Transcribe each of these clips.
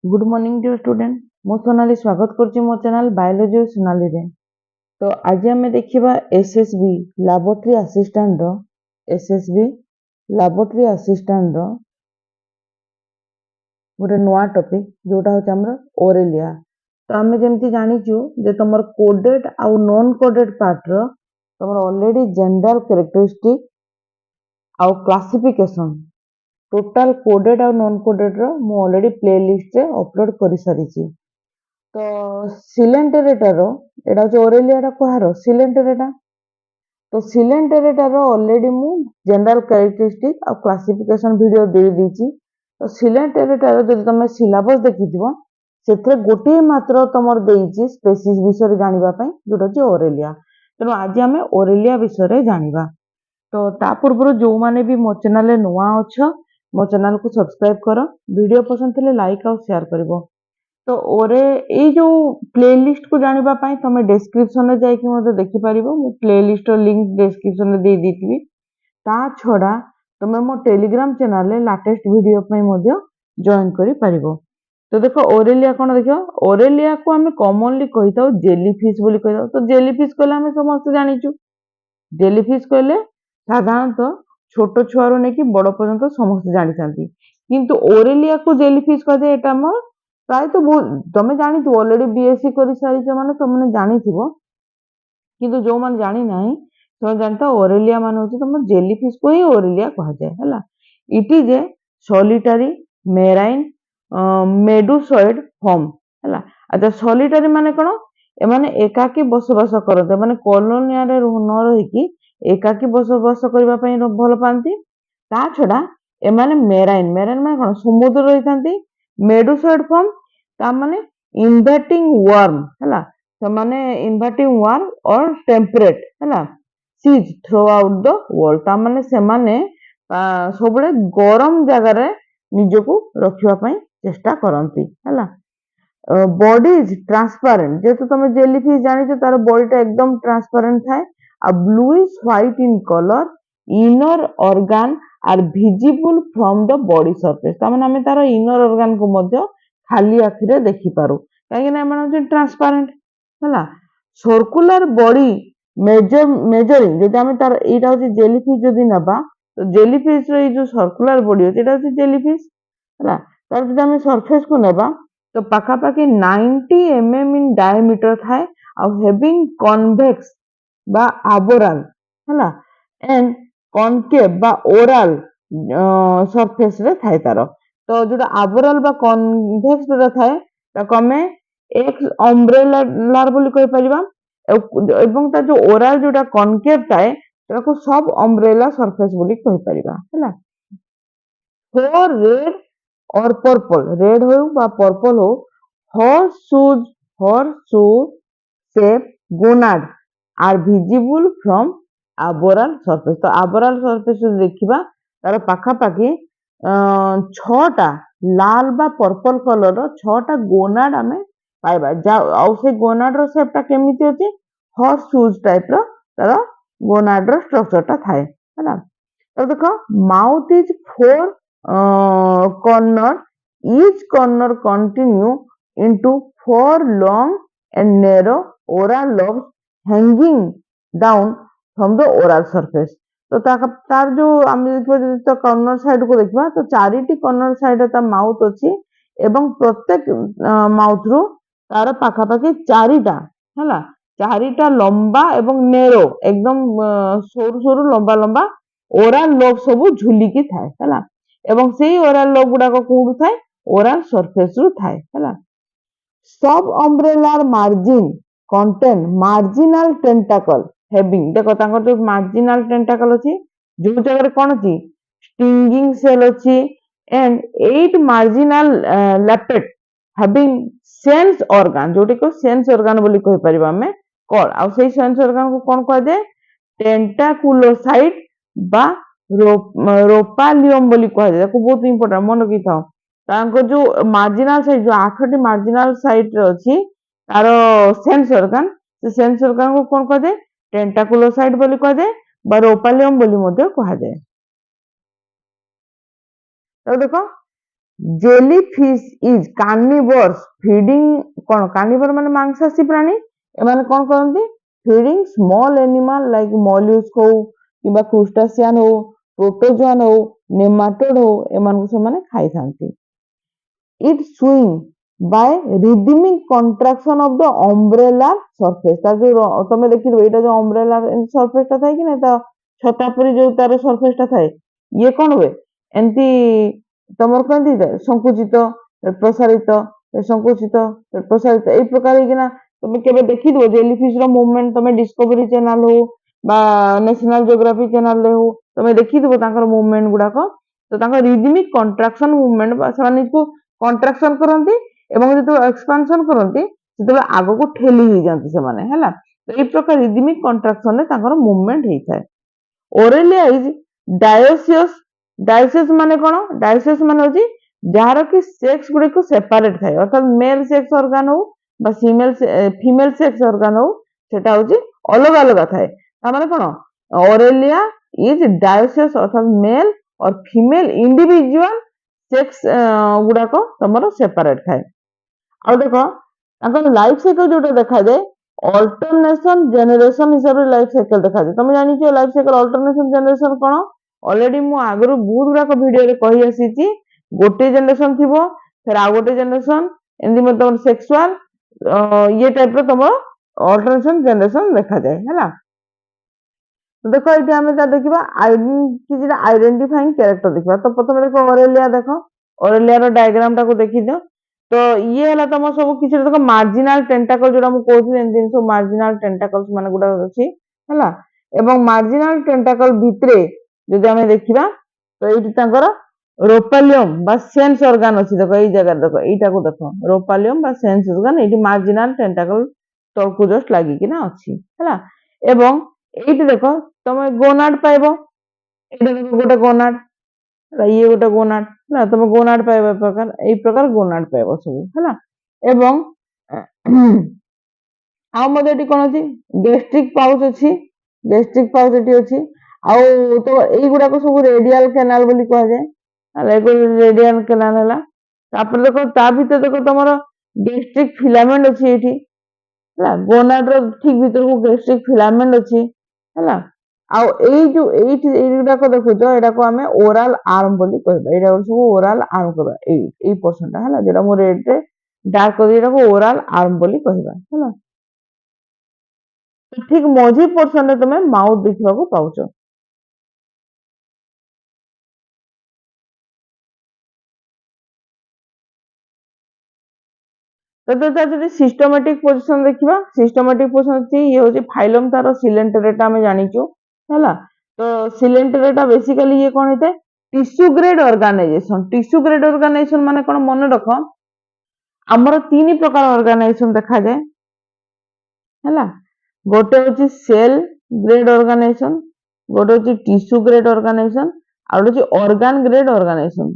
Good morning dear student मो सोनाली स्वागत करछि मो चैनल बायोलॉजी सोनाली रे। तो आज आम देखा एसएसबी लैबोरेटरी असिस्टेंट रो गोटे नुआ टॉपिक जोटा होछ हमर ओरेलिया। तो आम जमती जानिछु जे तमर कोडेड आउ नॉन कोडेड पार्ट रो तमर ऑलरेडी जनरल कैरेक्टरिस्टिक आउ क्लासिफिकेशन टोटल कोडेड आउ नॉन कोडेड रो मु ऑलरेडी प्लेलिस्ट रे अपलोड करि सारिछि। तो सिलेंटेरेटार एटा होछ ओरेलिया कहार सिलेंटेरेटा। तो सिलेंटेरेटार ऑलरेडी मु जनरल कैरेक्टरिस्टिक और क्लासिफिकेशन वीडियो दे दीची। तो सिलेंटेरेटार जदि तुम सिलेबस देखिथिबो सेथे गोटे मात्र तमर देइची स्पेसीज विषय जानिबा पई जोटा होछ ओरेलिया। तेनो आज आमे ओरेलिया विषय जानिबा। तो ता पूर्व जो माने भी मो चैनल रे नुआ अछ मो चैनल को सब्सक्राइब करो, वीडियो पसंद थले लाइक और शेयर करबो। तो ओरे ए जो प्लेलिस्ट को जानिबा पाई तमे डिस्क्रिप्शन रे जाई कि मते देखि परिबो। मु प्लेलिस्ट रो लिंक डिस्क्रिप्शन रे दे दिथिबी। ता छोडा तमे मो टेलीग्राम चैनल रे लेटेस्ट वीडियो पई मध्य जॉइन करि परिबो। तो देखो ओरेलिया कोन देखो ओरेलिया को हमें कॉमनली कहिताउ जेलीफिश बोली कहिताउ। तो जेलीफिश कहले हमें समस्त जानिचु। जेलीफिश कहले साधारणतः छोट छुआरो ने कि बड़ पर्यंत समस्त जानि थांती, किंतु ओरेलिया को जेलीफिश कहदे एटा हमर प्राय तो तुम जानी ऑलरेडी बीएससी कर सारी माने तुमने जानी किंतु जो माने जानी नाही तो जानता ओरेलिया मान होची तुम जेलीफिश को ही ओरेलिया कहा जाए हैला। It is a solitary marine medusoid form हैला। अच्छा सॉलिटरी माने कोन ए माने एकाकी बसवास करते माने कॉलोनिया रे न रही कि एकाकी बसवास करबा पई भल पांती। ता छडा ए माने मेराइन माने कोन समुद्र रही थांती। मेडुसॉइड फॉर्म ता माने इन्वर्टिंग वर्म हैला। तो माने इन्वर्टिंग वर्म और टेम्परेट हैला seas throughout the world. ता माने से माने सबले गरम जगह रे निजको रखिबा पई चेष्टा करंती हैला। बॉडी इज ट्रांसपेरेंट जेतु तुम जेलीफिश जानिछो तार बॉडीटा एकदम ट्रांसपेरेंट थाए आ bluish white in colour inner organ are visible from the body surface. ता माने हमें तार इनर ऑर्गन को मध्य खाली आखि रे देखि पारू काहे ना एमान ट्रांसपेरेंट हैला। सर्कुलर बॉडी मेजरिंग जदि हमें तार एटा होची जेलीफिश जदि नबा तो जेलीफिश रो जो सर्कुलर बॉडी होची एटा होची जेलीफिश हैला। तार जदि हमें सरफेस को नबा तो पाखा पाखी 90 mm इन डायमीटर थाए आ हैविंग कन्वेक्स बा आबोराल हैला एंड कॉनकेव बा ओरल सरफेस रे थाए तार। तो जो आबोराल बा कन्वेक्स जो थाए ताको हमें एक अम्ब्रेला बोली कहि परिबा एवं ता जो ओरल जोटा कॉनकेव थाए ताको सब अम्ब्रेला सरफेस बोली कहि परिबा हैला। फोर रेड और पर्पल रेड हो बा पर्पल हो horseshoe shape gonad are visible from aboral surface. तो आबोराल सरफेस देखिबा तार पाखा पाखी छटा लाल बा पर्पल कलर रो छटा गोनाड हमें पाइबा जा आउ से गोनाड रो शेपटा केमिति होची हॉर्स शूज टाइप रो तार गोनाड रो स्ट्रक्चर टा थाए हैला। तो देखो mouth is four corner each corner continue into four long and narrow oral lobes hanging down from the oral surface। तो तार जो हम तो कॉर्नर साइड को देखबा तो चारिटी कॉर्नर साइड ता माउथ अछि एवं प्रत्येक माउथ रो तार पाखा पाखी चारिटा हैला चारिटा लंबा एवं नेरो एकदम सरू सरू लंबा लंबा ओराल लोब सब झुलिकी थाए हैला एवं सेही ओराल लोब गुडा को कोडु थाए ओराल सरफेस रु थाए हैला। सब अम्ब्रेलार margin contain marginal tentacle having देखो तांकर जो मार्जिनल टेंटाकल अछि जो जगह कोन अछि स्टिंगिंग सेल अछि and 8 marginal lappet having sense organ जोटी को सेंस ऑर्गन बोली कहि परिबा हमें कोन आ सेही सेंस ऑर्गन को कोन कह दे टेंटाकुलोसाइट बा रोपालियम बोली कह दे को बहुत इंपोर्टेंट मन रखि थाओ। तांको जो मार्जिनल साइड जो 8टी मार्जिनल साइड रे अछि तार सेंस ऑर्गन से सेंस ऑर्गन को कोन कह दे टेंटाकुलोसाइट बोली कह दे बा रोपालियम बोली मध्य कह दे। तो देखो जेलीफिश इज कार्निवोर्स फीडिंग कौन कार्निवोर माने मांसाहारी प्राणी एमाने कौन करती फीडिंग स्मॉल एनिमल लाइक मॉल्यूस्क हो किबा क्रुस्टासियन हो प्रोटोजोआन हो नेमाटोड हो एमानकु से माने खाई थांती it swim by rhythmic contraction of the umbrella surface ता जो तमे देखिबो एटा जो अम्ब्रेला सरफेस ता थाए कि ना ता छता परी जो तार सरफेस ता थाए ये कौन हुए एंती तमर कहती संकुचित प्रसारित संकुचित प्रसारित एई प्रकार किना तुम केबे देखिदो जेलीफिश रो मूवमेंट तुम डिस्कवरी चैनल हो बा नेशनल ज्योग्राफी चैनल हो तुम देखिदो तांकर मूवमेंट गुडाक तो तांकर रिदमिक कंट्राक्शन मूवमेंट बा समान को कंट्राक्शन करंती एवं जो एक्सपांशन करंती सेते आगो को ठेली ही जानती से माने हैला तो एई प्रकार रिदमिक कंट्राक्शन ने तांकर मूवमेंट हेई थाए ओरेलिया इज डायोसियस डायोसियस माने कोन डायोसियस माने होची जार कि सेक्स गुडे को सेपरेट थाए अर्थात मेल सेक्स ऑर्गन हो बा फीमेल सेक्स ऑर्गन हो सेटा होची अलग अलग थाए ता माने कोन ओरेलिया इज डायोसियस अर्थात मेल और फीमेल इंडिविजुअल सेक्स गुडा को तमरो सेपरेट थाए आ देखो ताकर लाइफ साइकिल जोटा देखा जाए अल्टरनेशन जनरेशन हिसाब रे लाइफ साइकिल देखा जाए तुम जानि छ लाइफ साइकिल अल्टरनेशन जनरेशन कोन ऑलरेडी मु आगरो बहुत गुडा को वीडियो रे कहि आसी गोटे जनरेशन थिबो फिर आ गोटे जनरेशन एंदी मतलब सेक्सुअल ये टाइप रो तुम अल्टरनेशन जनरेशन देखा जाए हैला तो देखो ये आम देखा किसी आइडेंटिफाइंग कैरेक्टर देखा तो प्रथम देखो ओरेलिया देखो ओरेलिया डायग्राम टाको देखी दियो तो ये है तुम सब किसी देखो मार्जिनाल टेंटाकल जोड़ा मु कहूथि एंदी सब मार्जिनाल टेंटाकल्स माने गुडा अछि हैला एवं मार्जिनाल टेंटाकल भितरे जदि हमें देखिबा तो एठी तांकर रोपालियम बा सेंस ऑर्गन अछि देखो एई जगह देखो एटा को देखो रोपालियम बा सेंस ऑर्गन एठी मार्जिनाल टेंटाकल तळकु जस्ट लागि कि ना अछि हैला एवं एठी देखो तमे गोनाड पाइबो एटा देखो गोटे गोनाड ये गोटे गोनाड ना तमे गोनाड पाइबो प्रकार एई प्रकार गोनाड पाइबो सब हैला एवं आ मध्ये एठी कोन अछि गैस्ट्रिक पाउच अछि गैस्ट्रिक पाउच एठी अछि आ तो एई गुडा को सब रेडियल कैनाल बोली कह जाय रेडियल कैनाल हला तापर देखो ता भीतर देखो तमरो गैस्ट्रिक फिलामेंट अछि एठी हला गोनाड रो ठीक भीतर को गैस्ट्रिक फिलामेंट अछि हला आ एई जो एठी एई गुडा को देखो जो एडा को हमें ओरल आर्म बोली कहबा एडा सब ओरल आर्म कहबा एई पोर्शन हला जेडा मो रेड रे डार्क कर एडा को ओरल आर्म बोली कहबा हला तो ठीक मझी पोर्शन रे तमे माउथ देखबा को पाउचो तो सिस्टमैटिक पोजीशन देखिबा सिस्टमैटिक पोजीशन अछि ये होची फाइलम तार सिलेंटरेटा हमें जानिचो हैला तो सिलेंटरेटा बेसिकली ये कोन हेते टिश्यू ग्रेड ऑर्गेनाइजेशन माने कोन मन रखो हमर तीन प्रकार ऑर्गेनाइजेशन देखा जाए हैला गोटे होची सेल ग्रेड ऑर्गेनाइजेशन गोटे होची टिश्यू ग्रेड ऑर्गेनाइजेशन आ गोटे होची ऑर्गन ग्रेड ऑर्गेनाइजेशन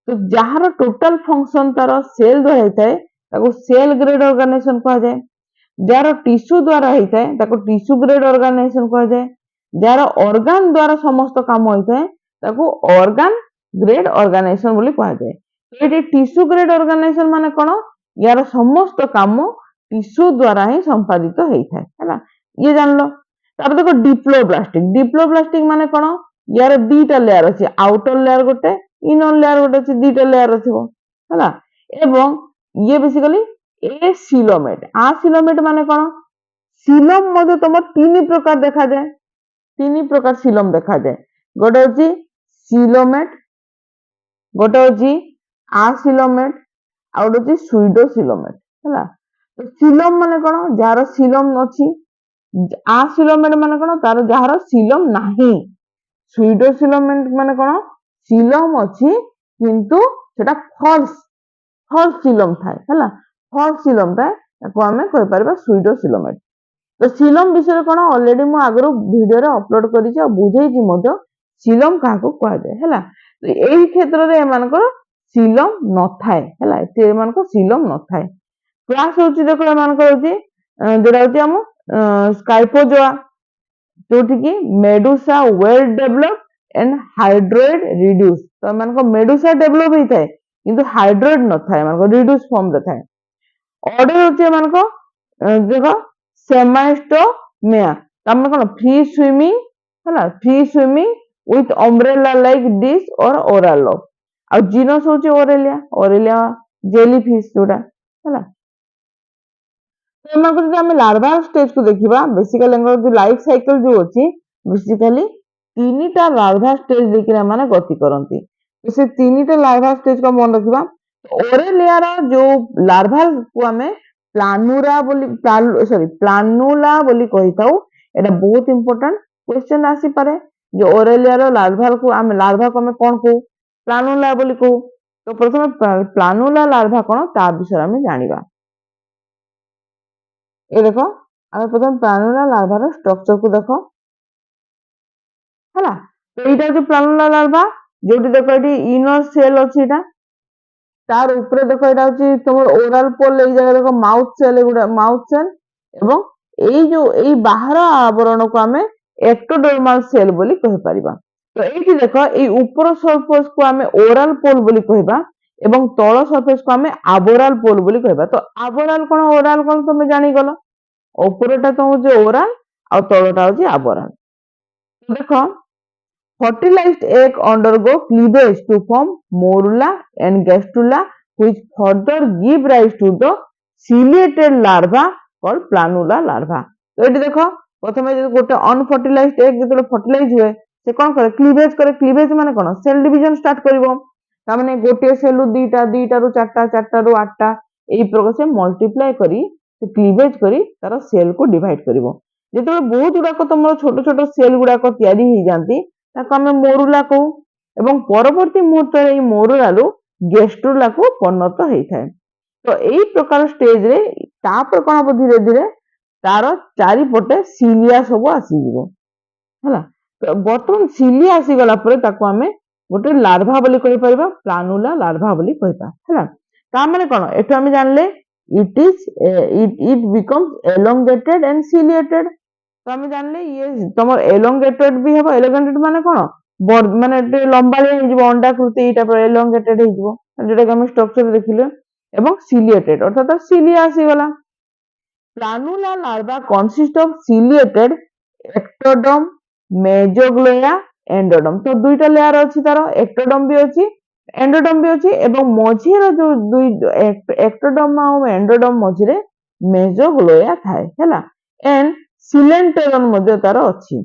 तो जहार टोटल फंक्शन तार सेल द्वारा हेताए ताको सेल ग्रेड ऑर्गेनाइजेशन कहा जाए जार टिश्यू द्वारा हेताए ताको टिश्यू ग्रेड ऑर्गेनाइजेशन कहा जाए जार ऑर्गन द्वारा समस्त काम होइताए ताको ऑर्गन ग्रेड ऑर्गेनाइजेशन बोली कहा जाए तो ये टिश्यू ग्रेड ऑर्गेनाइजेशन माने कोन यार समस्त काम टिश्यू द्वारा ही संपादित हेइथाए हैला ये जानलो तापर देखो डिप्लोब्लास्टिक माने कोन यार दीटा लेयर अछि आउटर लेयर गोटे इनर लेयर गोटे अछि दीटा लेयर अथिबो हैला एवं ये बेसिकली सिलोमेट माने कोन सिलोम मध्ये तुम तीन प्रकार देखा जाए तीन प्रकार सिलोम देखा जाए गोटे होची सिलोमेट गोटे होची सिलोमेट आ गोटे होची सुइडो सिलोमेट हैला तो सिलोम माने कोन जार सिलोम अछि सिलोमेट माने कोन तार जार सिलोम नाही सुइडो सिलोमेट माने कोन सिलोम अछि किंतु सेटा फॉल्स सिलोम थाए हैला फॉल्स सिलोम थाए ताको हमें कहि परबा सुइडो सिलोमेट तो सिलोम विषय कोन ऑलरेडी मु आगरो वीडियो रे अपलोड करि छी आ बुझै छी मधो सिलोम काहा को कहा जाय हैला तो एही क्षेत्र रे एमानकर सिलोम न थाए हैला ते एमानकर सिलोम न थाए क्लास होची देखो एमानकर होची जेडा होची हम स्काइपोजोआ जोठी की medusa well develop and hydroid reduce तो एमानकर मेडुसा डेवलप होई थाए କିନ୍ତୁ ହାଇଡ୍ରୋଏଡ୍ ନଥାଏ, ଏମାନଙ୍କ ରିଡ୍ୟୁସ୍ ଫର୍ମରେ ଥାଏ। ଅର୍ଡର ହଉଛି ଏମାନଙ୍କ ଦେଖ ସେମାଇଷ୍ଟୋମିଆ, ତାମାନେ କଣ ଫ୍ରି ସୁଇମିଂ ହେଲା, free swimming with umbrella like dish or oral Lav. ଆଉ ଜିନସ୍ ହଉଛି ଓରେଲିଆ, ଓରେଲିଆ ଜେଲି ଫିସ୍ ଯୋଉଟା ହେଲା। ଏମାନଙ୍କୁ ଯଦି ଆମେ ଲାର୍ଭାଲ ଷ୍ଟେଜ କୁ ଦେଖିବା, ବେସିକାଲି ଏଙ୍କର ଯୋଉ ଲାଇଫ ସାଇକେଲ ଯୋଉ ଅଛି, ବେସିକାଲି 3ଟା ଲାର୍ଭା ଷ୍ଟେଜ ଦେଇକି ଏମାନେ ଗତି କରନ୍ତି। ତ ସେ 3ଟା ଲାର୍ଭା ଷ୍ଟେଜ କୁ ମନେ ରଖିବା। ଓରେଲିଆର ଯୋଉ ଲାର୍ଭାଲ କୁ ଆମେ ପ୍ଲାନୁଲା ବୋଲି କହିଥାଉ। ଏଟା ବହୁତ ଇମ୍ପୋର୍ଟାଣ୍ଟ क्वेश्चन ଆସିପାରେ ଯେ ଓରେଲିଆର ଲାର୍ଭାକୁ ଆମେ କଣ କହୁ, ପ୍ଲାନୁଲା ବୋଲି କହୁ। ତ ପ୍ରଥମେ ପ୍ଲାନୁଲା ଲାର୍ଭା କଣ ତା ବିଷୟରେ ଆମେ ଜାଣିବା। ଏ ଦେଖ, ଆମେ ପ୍ରଥମେ ପ୍ଲାନୁଲା ଲାର୍ଭାର ଷ୍ଟ୍ରକ୍ଚର କୁ ଦେଖ ହେଲା। ତ ଏଇଟା ହଉଛି ପ୍ଲାନୁଲା ଲାର୍ଭା, ଯୋଉଠି ଦେଖ ଏଠି ଇନର ସେଲ୍ ଅଛି, ଏଟା ତାର ଉପରେ ଦେଖ ଏଟା ହଉଛି ତମର ଓରାଲ ପୋଲ, ଏଇ ଜାଗା ଦେଖ ମାଉଥ ସେଲ୍, ଏଗୁଡା ମାଉଥ ସେଲ୍, ଏବଂ ଏଇ ବାହାର ଆବରଣକୁ ଆମେ ଏକ୍ଟୋଡର୍ମାଲ ସେଲ୍ ବୋଲି କହିପାରିବା। ତ ଏଇଠି ଦେଖ ଏଇ ଉପର ସରଫେସ କୁ ଆମେ ଓରାଲ ପୋଲ ବୋଲି କହିବା ଏବଂ ତଳ ସରଫେସ କୁ ଆମେ ଆବୋରାଲ ପୋଲ ବୋଲି କହିବା। ତ ଆବୋରାଲ କଣ ଓରାଲ କଣ ତମେ ଜାଣିଗଲ, ଉପରଟା ତ ହଉଛି ଓରାଲ ଆଉ ତଳଟା ହଉଛି ଆବୋରାଲ। ଦେଖ, fertilized egg undergo cleavage to form morula and gastrula which further give rise to the ciliated larva called planula larva। तो ଏଠି ଦେଖ, ପ୍ରଥମେ ଗୋଟେ ଅନଫର୍ଟିଲାଇଜ୍ଡ ଏଗ୍ ଯେତେବେଳେ ଫର୍ଟିଲାଇଜ ହୁଏ, ସେ କଣ କରେ, କ୍ଲିଭେଜ କରେ। କ୍ଲିଭେଜ ମାନେ କଣ, ସେଲ ଡିଭିଜନ ଷ୍ଟାର୍ଟ କରିବ। ତାମାନେ ଗୋଟିଏ ସେଲରୁ ଦିଟା, ଦିଟାରୁ ଚାରିଟା, ଚାରିଟାରୁ 8ଟା, ଏଇ ପ୍ରକାର ସେ ମଲ୍ଟିପ୍ଲାଏ କରି କ୍ଲିଭେଜ କରି ତାର ସେଲକୁ ଡିଭାଇଡ କରିବ। ଯେତେବେଳେ ବହୁତ ଗୁଡାକ ତମର ଛୋଟ ଛୋଟ ସେଲ ଗୁଡାକ ତିଆରି ହେଇଯାନ୍ତି, ତାକୁ ଆମେ ମୋରୁଲା କହୁ ଏବଂ ପରବର୍ତ୍ତୀ ମୁହୂର୍ତ୍ତରେ ଏଇ ମୋରୁଲାରୁ ଗେଷ୍ଟ୍ରୁଲାକୁ ପରିଣତ ହେଇଥାଏ। ତ ଏଇ ପ୍ରକାର ଷ୍ଟେଜରେ ତାପରେ କଣ ହବ, ଧୀରେ ଧୀରେ ତାର ଚାରିପଟେ ସିଲିଆ ସବୁ ଆସିଯିବ ହେଲା। ତ ବର୍ତ୍ତମାନ ସିଲିଆ ଆସିଗଲା ପରେ ତାକୁ ଆମେ ଗୋଟେ ଲାର୍ଭା ବୋଲି କହିପାରିବା, ପ୍ଲାନୁଲା ଲାର୍ଭା ବୋଲି କହିବା ହେଲା। ତା ମାନେ କଣ, ଏଠୁ ଆମେ ଜାଣିଲେ it becomes elongated and ciliated। ତ ଆମେ ଜାଣିଲେ ଇଏ ତମର elongated ବି ହେବ। elongated ମାନେ କଣ, ମାନେ ଲମ୍ବାଳିଆ ହେଇଯିବ, ଅଣ୍ଡାକୃତି, ଏଇଟା elongated ହେଇଯିବ, ଯୋଉଟାକି ଆମେ ଷ୍ଟ୍ରକ୍ଚର ଦେଖିଲେ। ଏବଂ ciliated ଅର୍ଥାତ ସିଲିଆ ଆସିଗଲା। Planula larva consist of ciliated ectoderm, mesoglea, endoderm। ତ ଦୁଇଟା ଲେୟାର ଅଛି ତାର, ଏକ୍ଟୋଡର୍ମ ବି ଅଛି, ଏଣ୍ଡୋଡର୍ମ ବି ଅଛି, ଏବଂ ମଝିରେ ଯୋଉ ଦୁଇ ଏକ୍ଟୋଡର୍ମ ଆଉ ଏଣ୍ଡୋଡର୍ମ ମଝିରେ ମେଜୋଗ୍ଲୋୟା ଥାଏ ହେଲା। ଏଣ୍ଡ ସିଲେଣ୍ଟେରନ୍ ମଧ୍ୟ ତାର ଅଛି।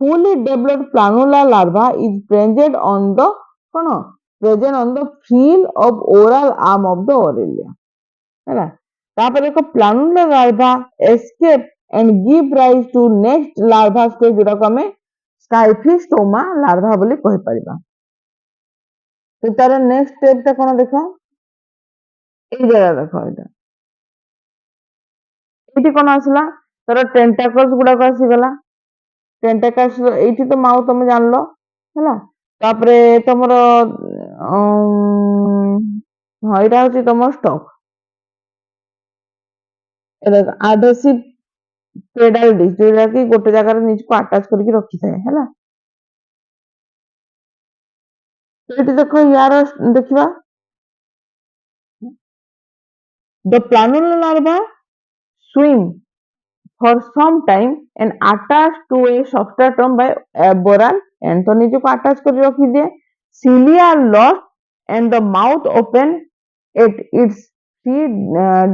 fully developed planula larva is present on the frill of oral arm of the aurelia ହେଲା। ତାପରେ ଏକ ପ୍ଲାନୁଲା larva escape and give rise to next larva stage, ଯୋଉଟାକୁ ଆମେ ସ୍କାଇଫିଷ୍ଟୋମା ଲାର୍ଭା ବୋଲି କହିପାରିବା। ତ ତାର ନେକ୍ସଟ ସ୍ଟେପ ଟା କଣ ଦେଖ, ଏଇ ଜାଗା ଦେଖ, ଏଇଠି କଣ ଆସିଲା, ତାର ଟେଣ୍ଟାକଲ୍ସ ଗୁଡାକ ଆସିଗଲା। ଟେଣ୍ଟାକଲ୍ସ ଏଇଠି ତ ମାଉ ତମେ ଜାଣିଲ ହେଲା। ତାପରେ ତମର ଏଇଟା ହଉଛି ତମର ଷ୍ଟକ୍, ଆଡହେସିଭ ପେଡାଲ ଡିସ୍, ଯୋଉଟା କି ଗୋଟେ ଜାଗାରେ ନିଜକୁ ଆଟାଚ କରିକି ରଖିଥାଏ ହେଲା। ଏଇଠି ଦେଖ, ୟାର ଦେଖିବା, the planula larva swim for some time and attached to a substratum by aboral end। तो ନିଜକୁ ଆଟାଚ କରି ରଖିଦିଏ। cilia lost and the mouth open at its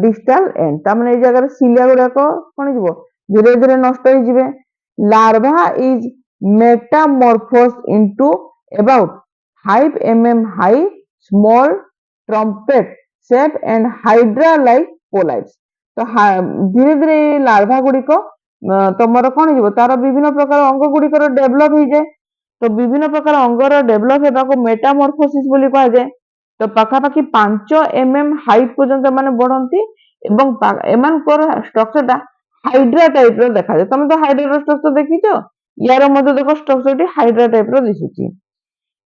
distal end। ତା ମାନେ ଏଇ ଜାଗାରେ ସିଲିଆ ଗୁଡାକ କଣ ହେଇଯିବ, ଧୀରେ ଧୀରେ ନଷ୍ଟ ହେଇଯିବେ। larva is metamorphosed into about 5 mm high small trumpet shape and hydra like polyps। ତ ଧୀରେ ଧୀରେ ଲାର୍ଭା ଗୁଡିକ ତମର କଣ ହେଇଯିବ, ତାର ବିଭିନ୍ନ ପ୍ରକାର ଅଙ୍ଗ ଗୁଡିକର ଡେଭଲପ ହେଇଯାଏ। ତ ବିଭିନ୍ନ ପ୍ରକାର ଅଙ୍ଗର ଡେଭଲପ ହେବାକୁ ମେଟାମରଫୋସିସ ବୋଲି କୁହାଯାଏ। ତ ପାଖାପାଖି 5 mm ହାଇଟ୍ ପର୍ଯ୍ୟନ୍ତ ଏମାନେ ବଢନ୍ତି ଏବଂ ଏମାନଙ୍କର ଷ୍ଟ୍ରକ୍ଚର ଟା ହାଇଡ୍ରା ଟାଇପ ର ଦେଖାଯାଏ। ତମେ ତ ହାଇଡ୍ରା ଷ୍ଟ୍ରକ୍ଚର ଦେଖିଛ, ୟାର ମଧ୍ୟ ଦେଖ ଷ୍ଟ୍ରକ୍ଚରଟି ହାଇଡ୍ରା ଟାଇପ ର ଦିଶୁଛି।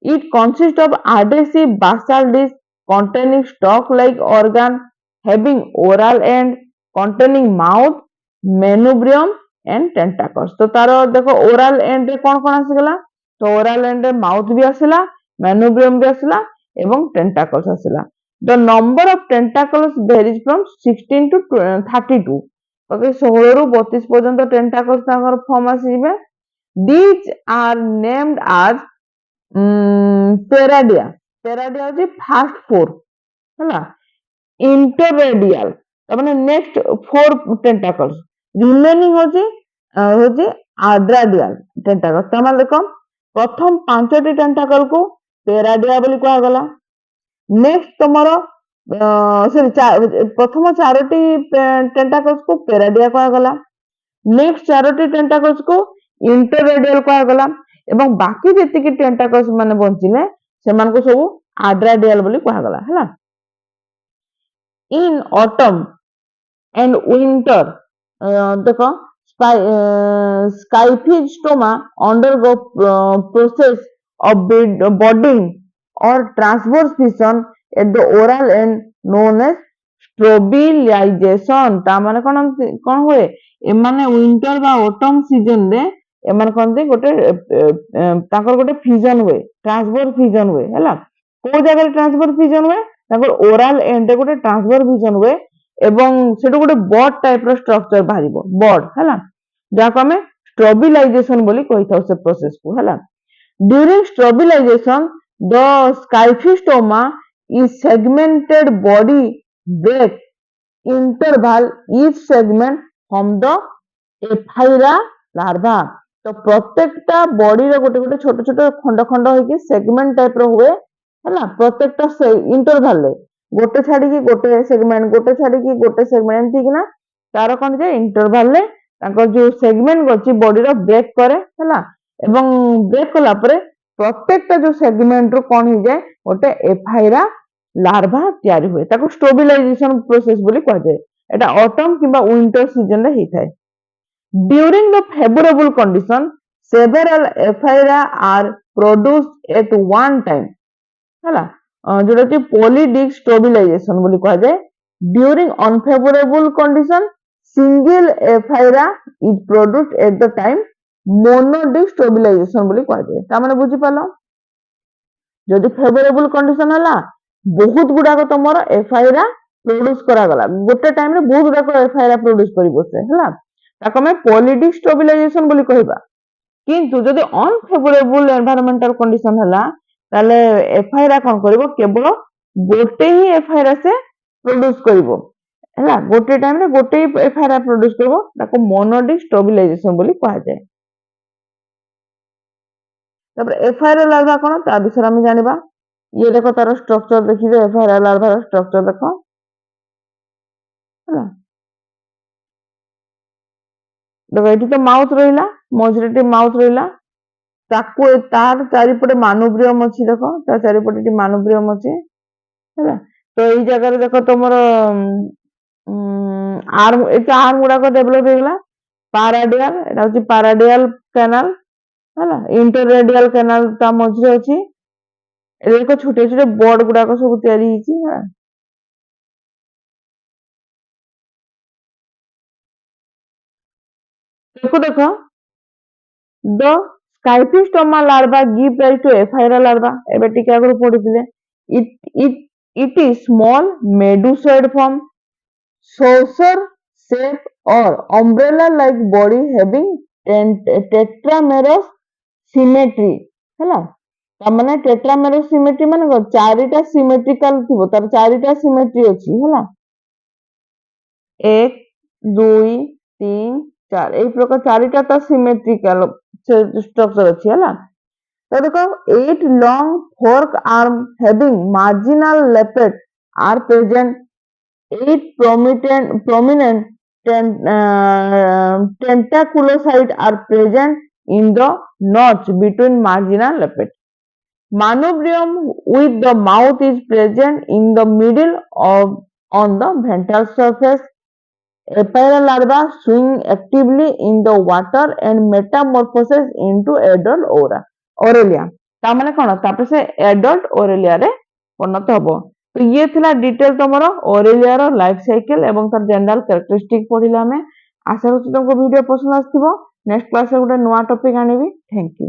It consists of adhesive basal disc containing stalk-like organ having oral end, containing mouth, manubrium and tentacles। तो तार देखो ओराल एंड रे कौन कौन आसीगला, तो ओराल एंड रे माउथ भी आसिला, manubrium भी आसिला ଏବଂ tentacles ଆସିଲା। The number of tentacles varies from 16 to 32। Okay 16 ରୁ 32 ପର୍ଯ୍ୟନ୍ତ tentacles ତାଙ୍କର ଫର୍ମ ଆସିଯିବେ। These are named as peradia। peradia ହେଉଛି first 4 ହେଲା। interradial ତାମାନେ next 4 tentacles remaining ହେଉଛି adradial tentacles। ତାମାନେ ଦେଖ ପ୍ରଥମ 5ଟି tentacle କୁ peradia ବୋଲି କୁହାଗଲା। ନେକ୍ସଟ ତମର ପ୍ରଥମ 4ଟି tentacles କୁ peradia କୁହାଗଲା। ନେକ୍ସଟ 4ଟି tentacles କୁ interradial କୁହାଗଲା ଏବଂ ବାକି ଯେତିକି tentacles ମାନେ ବଞ୍ଚିଲେ ସେମାନଙ୍କୁ ସବୁ adradial ବୋଲି କୁହାଗଲା ହେଲା। In autumn and winter ଦେଖ scyphic stoma undergo process of budding or transverse fission at the oral end known as strobilization। ତା ମାନେ କଣ ହୁଏ ଏମାନେ ୱିଣ୍ଟର ବା ଅଟମ ସିଜନ ରେ ଏମାନେ କହନ୍ତି ଗୋଟେ ତାଙ୍କର ଗୋଟେ ଫିଜନ ହୁଏ ଟ୍ରାନ୍ସଫର ଫିଜନ ହୁଏ ହେଲା। କୋଉ ଜାଗାରେ ଟ୍ରାନ୍ସଫର ଫିଜନ ହୁଏ ତାଙ୍କର ଓରାଲ ଏଣ୍ଡ ରେ ଗୋଟେ ଟ୍ରାନ୍ସଫର ଫିଜନ ହୁଏ ଏବଂ ସେଠୁ ଗୋଟେ ବଡ ଟାଇପ ର ଷ୍ଟ୍ରକ୍ଚର ବାହାରିବ ବଡ ହେଲା ଯାହାକୁ ଆମେ ଷ୍ଟ୍ରବିଲାଇଜେସନ ବୋଲି କହିଥାଉ ସେ ପ୍ରୋସେସ କୁ ହେଲା। During stabilization the scyphistoma is segmented body break interval each segment from the ephyra larva। तो प्रत्येकटा बॉडी रे गोटे गोटे छोटे छोटे खंड खंड होइकी सेगमेंट टाइप रो हुए हैला। प्रत्येकटा इंटरवल रे गोटे छाडी की गोटे सेगमेंट गोटे छाडी की गोटे सेगमेंट एंती कि ना तार कोन जे इंटरवल रे ताको जो सेगमेंट गछि बॉडी रो ब्रेक करे हैला एवं ब्रेक कला परे प्रत्येकटा जो सेगमेंट रो कोन हो जाए गोटे एफाइरा लार्वा तयारी हुए ताको स्टेबलाइजेशन प्रोसेस बोली कह जाए। एटा ऑटम किबा विंटर सीजन रे हिथाय। During the favorable condition several एफाइरा are produced at one time हैला जोटा कि पॉलीडिक स्टेबलाइजेशन बोली कह जाए। During unfavorable condition single ephyra is produced at the time monodisc strobilation बोली कह जाए। ता माने बुझी पालो जदि फेवरेबल कंडीशन हला बहुत गुडाक तमरो एफआईरा प्रोड्यूस करा गला गोटे टाइम रे बहुत गुडाक एफआईरा प्रोड्यूस करी बसे हला ताको मैं पॉलीडिक स्टेबलाइजेशन बोली कहबा। किंतु जदि अनफेवरेबल एनवायरमेंटल कंडीशन हला ताले एफआईरा कोन करबो केवल गोटे ही एफआईरा से प्रोड्यूस करबो हला गोटे टाइम रे गोटे ही एफआईरा प्रोड्यूस करबो ताको मोनोडिक स्टेबलाइजेशन बोली कहा जाए। तब एफआईआर लार्वा कोन ता विषय हम जानिबा। ये देखो तार स्ट्रक्चर देखि जे एफआईआर लार्वा स्ट्रक्चर देखो हला देखो एठी तो माउथ रहिला मझरेटी माउथ रहिला ताको तार चारिपटे मानुब्रियम अछि देखो ता चारिपटे मानुब्रियम अछि हला तो एई जगह रे देखो तमरो आर्म एटा आर्म गुडा को डेवलप हेला पैराडियल एटा होची पैराडियल कैनाल हला इंटररेडियल कैनाल ता मझरे अछि ए देखो छोटे छोटे बोर्ड गुडा को सब तयारी हिची है। देखो the Scyphistoma larva give rise to ephyra larva एबे टिके आगु पढिथिले it is small medusoid form saucer shape or umbrella like body having tetramerous symmetry हला ता माने टेट्रामेरस सिमेट्री माने चारिटा सिमेट्रिकल थिबो तार चारिटा सिमेट्री अछि हला 1 2 3 4 एई प्रकार चारिटा ता सिमेट्रिकल स्ट्रक्चर अछि हला। तो देखो 8 long fork arm having marginal lappet are present 8 prominent tentaculocytes are present in the notch between marginal lappet। Manubrium with the mouth is present in the middle of on the ventral surface। Ephyra larva swim actively in the water and metamorphoses into adult aurelia। ता माने कोन तापर से adult Aurelia रे परिणत हबो। तो ये थिला डिटेल तमरो ओरेलिया रो लाइफ साइकिल एवं तार जनरल कैरेक्टरिस्टिक पढिला हमें। आशा करछि तुमको वीडियो पसंद आस्थिबो। नेक्स्ट क्लास रे गोटे नुवा टॉपिक आनिबी। Thank you.